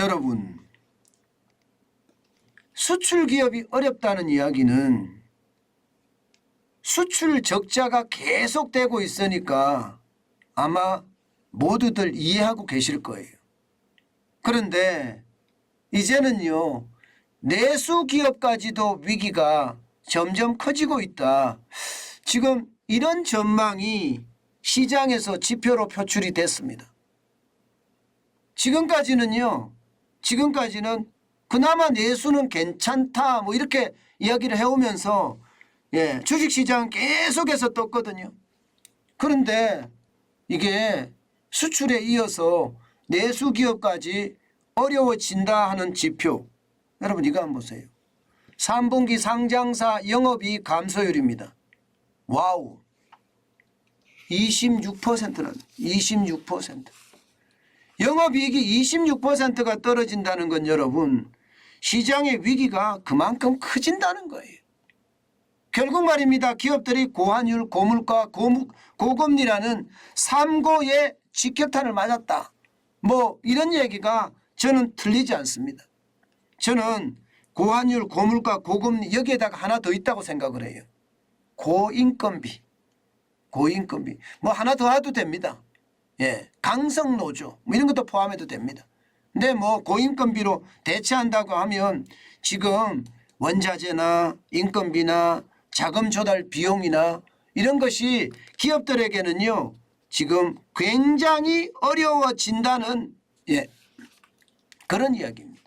여러분, 수출 기업이 어렵다는 이야기는 수출 적자가 계속되고 있으니까 아마 모두들 이해하고 계실 거예요. 그런데 이제는요, 내수 기업까지도 위기가 점점 커지고 있다. 지금 이런 전망이 시장에서 지표로 표출이 됐습니다. 지금까지는 그나마 내수는 괜찮다 뭐 이렇게 이야기를 해오면서 주식시장 계속해서 떴거든요. 그런데 이게 수출에 이어서 내수 기업까지 어려워진다 하는 지표, 여러분 이거 한번 보세요. 3분기 상장사 영업이익 감소율입니다. 와우, 26%는 26%. 영업이익이 26%가 떨어진다는 건 여러분 시장의 위기가 그만큼 커진다는 거예요. 결국 말입니다. 기업들이 고환율, 고물가, 고금리라는 3고의 직격탄을 맞았다. 뭐 이런 얘기가 저는 틀리지 않습니다. 저는 고환율, 고물가, 고금리 여기에다가 하나 더 있다고 생각을 해요. 고인건비. 뭐 하나 더 해도 됩니다. 강성노조 뭐 이런 것도 포함해도 됩니다. 근데 뭐 고인건비로 대체한다고 하면 지금 원자재나 인건비나 자금 조달 비용이나 이런 것이 기업들에게는요 지금 굉장히 어려워진다는 그런 이야기입니다.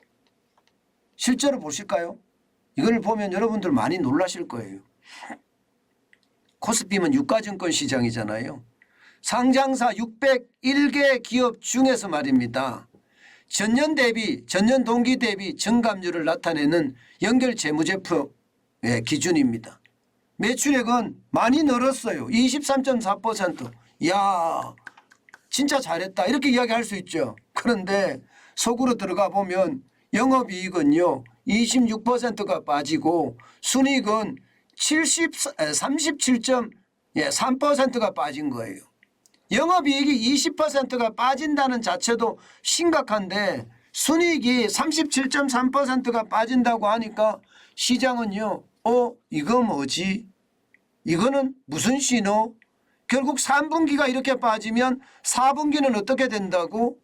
실제로 보실까요? 이걸 보면 여러분들 많이 놀라실 거예요. 코스피면 유가증권 시장이잖아요. 상장사 601개 기업 중에서 말입니다. 전년 동기 대비 증감률을 나타내는 연결 재무제표 기준입니다. 매출액은 많이 늘었어요. 23.4%. 이야, 진짜 잘했다 이렇게 이야기할 수 있죠. 그런데 속으로 들어가 보면 영업이익은요 26%가 빠지고 순이익은 37.3%가 빠진 거예요. 영업이익이 20%가 빠진다는 자체도 심각한데 순이익이 37.3%가 빠진다고 하니까 시장은요 이거 뭐지? 이거는 무슨 신호? 결국 3분기가 이렇게 빠지면 4분기는 어떻게 된다고?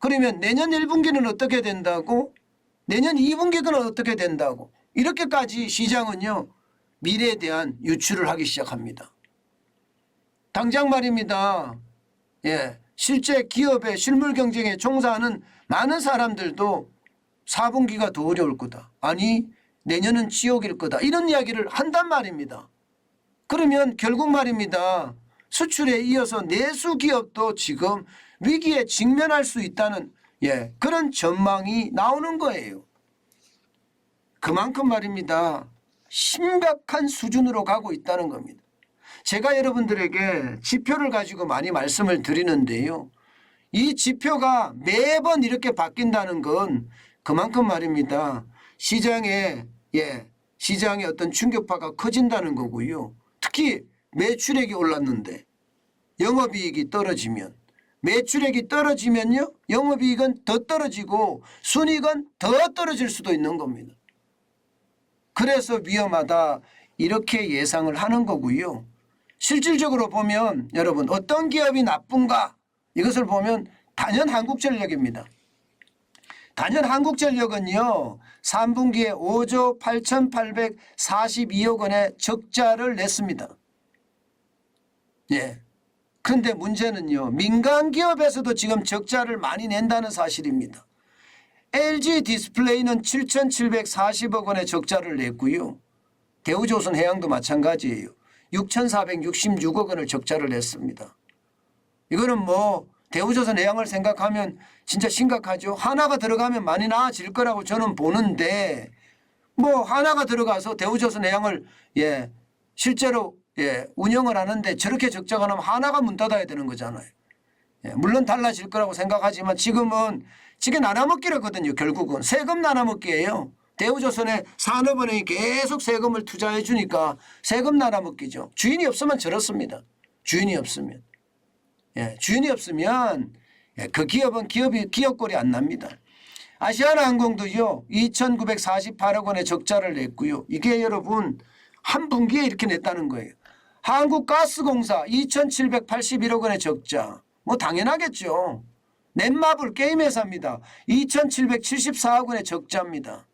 그러면 내년 1분기는 어떻게 된다고? 내년 2분기는 어떻게 된다고? 이렇게까지 시장은요 미래에 대한 유추를 하기 시작합니다. 당장 말입니다. 실제 기업의 실물 경쟁에 종사하는 많은 사람들도 4분기가 더 어려울 거다. 아니 내년은 지옥일 거다. 이런 이야기를 한단 말입니다. 그러면 결국 말입니다. 수출에 이어서 내수 기업도 지금 위기에 직면할 수 있다는 그런 전망이 나오는 거예요. 그만큼 말입니다. 심각한 수준으로 가고 있다는 겁니다. 제가 여러분들에게 지표를 가지고 많이 말씀을 드리는데요. 이 지표가 매번 이렇게 바뀐다는 건 그만큼 말입니다. 시장의 어떤 충격파가 커진다는 거고요. 특히 매출액이 올랐는데 영업이익이 떨어지면 매출액이 떨어지면요 영업이익은 더 떨어지고 순이익은 더 떨어질 수도 있는 겁니다. 그래서 위험하다 이렇게 예상을 하는 거고요. 실질적으로 보면 여러분 어떤 기업이 나쁜가 이것을 보면 단연 한국전력입니다. 단연 한국전력은요 3분기에 5조 8,842억 원의 적자를 냈습니다. 그런데 문제는요 민간기업에서도 지금 적자를 많이 낸다는 사실입니다. LG 디스플레이는 7,740억 원의 적자를 냈고요. 대우조선해양도 마찬가지예요. 6,466억 원을 적자를 냈습니다. 이거는 뭐 대우조선해양을 생각하면 진짜 심각하죠. 하나가 들어가면 많이 나아질 거라고 저는 보는데 뭐 하나가 들어가서 대우조선해양을 실제로 운영을 하는데 저렇게 적자가 나면 하나가 문 닫아야 되는 거잖아요. 물론 달라질 거라고 생각하지만 지금은 지게 나눠먹기라거든요. 결국은 세금 나눠먹기예요. 대우조선의 산업은행이 계속 세금을 투자해 주니까 세금 나눠먹기죠. 주인이 없으면 저렇습니다. 주인이 없으면 그 기업은 기업꼴이 안 납니다. 아시아나항공도요 2,948억 원의 적자를 냈고요. 이게 여러분 한 분기에 이렇게 냈다는 거예요. 한국가스공사 2,781억 원의 적자. 뭐 당연하겠죠. 넷마블 게임 회사입니다. 2,774억 원의 적자입니다.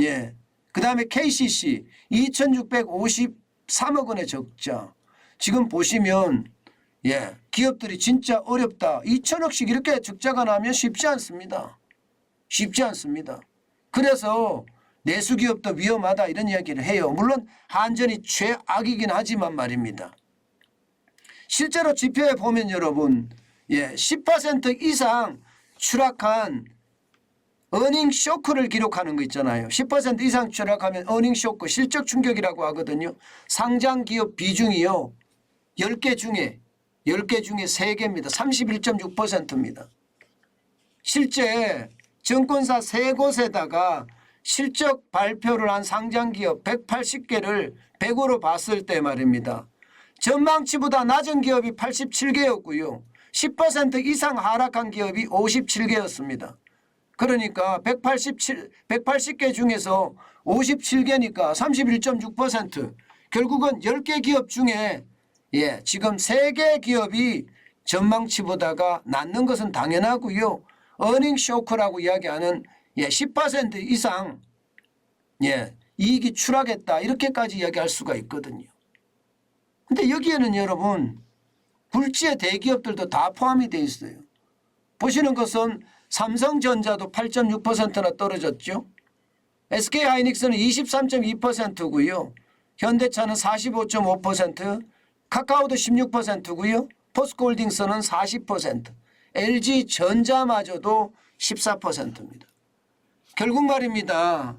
예. 그다음에 KCC 2,653억 원의 적자. 지금 보시면 예, 기업들이 진짜 어렵다. 2천억씩 이렇게 적자가 나면 쉽지 않습니다. 쉽지 않습니다. 그래서 내수기업도 위험하다 이런 이야기를 해요. 물론 한전이 최악이긴 하지만 말입니다. 실제로 지표에 보면 여러분 10% 이상 추락한 어닝 쇼크를 기록하는 거 있잖아요. 10% 이상 추락하면 어닝 쇼크 실적 충격이라고 하거든요. 상장 기업 비중이요. 10개 중에 3개입니다. 31.6%입니다. 실제 증권사 3곳에다가 실적 발표를 한 상장기업 180개를 100으로 봤을 때 말입니다. 전망치보다 낮은 기업이 87개였고요. 10% 이상 하락한 기업이 57개였습니다. 그러니까 180개 중에서 57개니까 31.6%. 결국은 10개 기업 중에 지금 3개 기업이 전망치보다가 낮는 것은 당연하고요. 어닝 쇼크라고 이야기하는 10% 이상 이익이 추락했다 이렇게까지 이야기할 수가 있거든요. 근데 여기에는 여러분 굴지의 대기업들도 다 포함이 되어 있어요. 보시는 것은 삼성전자도 8.6%나 떨어졌죠. SK하이닉스는 23.2%고요. 현대차는 45.5%, 카카오도 16%고요. 포스코홀딩스는 40%, LG전자마저도 14%입니다. 결국 말입니다.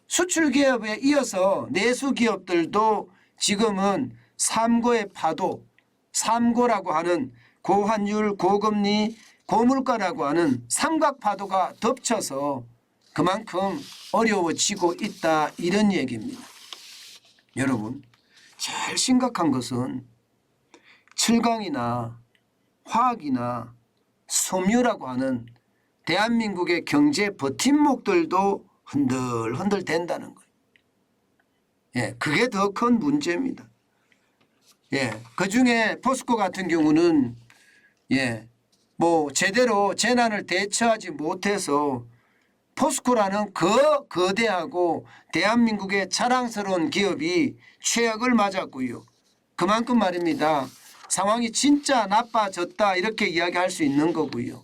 수출기업에 이어서 내수기업들도 지금은 삼고의 파도, 삼고라고 하는 고환율, 고금리, 고물가라고 하는 삼각파도가 덮쳐서 그만큼 어려워지고 있다 이런 얘기입니다. 여러분 제일 심각한 것은 철강이나 화학이나 섬유라고 하는 대한민국의 경제 버팀목들도 흔들흔들 된다는 거예요. 그게 더 큰 문제입니다. 그중에 포스코 같은 경우는 뭐 제대로 재난을 대처하지 못해서 포스코라는 거대하고 대한민국의 자랑스러운 기업이 최악을 맞았고요. 그만큼 말입니다. 상황이 진짜 나빠졌다 이렇게 이야기할 수 있는 거고요.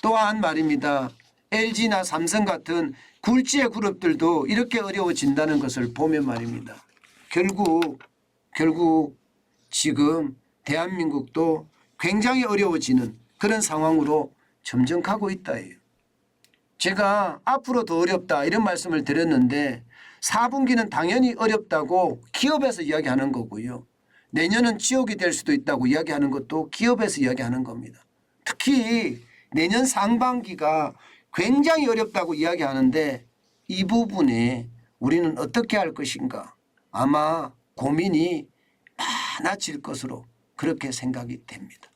또한 말입니다. LG나 삼성 같은 굴지의 그룹들도 이렇게 어려워진다는 것을 보면 말입니다. 결국 지금 대한민국도 굉장히 어려워지는 그런 상황으로 점점 가고 있다예요. 제가 앞으로 더 어렵다 이런 말씀을 드렸는데 4분기는 당연히 어렵다고 기업에서 이야기하는 거고요. 내년은 지옥이 될 수도 있다고 이야기하는 것도 기업에서 이야기하는 겁니다. 특히 내년 상반기가 굉장히 어렵다고 이야기하는데 이 부분에 우리는 어떻게 할 것인가 아마 고민이 많아질 것으로 그렇게 생각이 됩니다.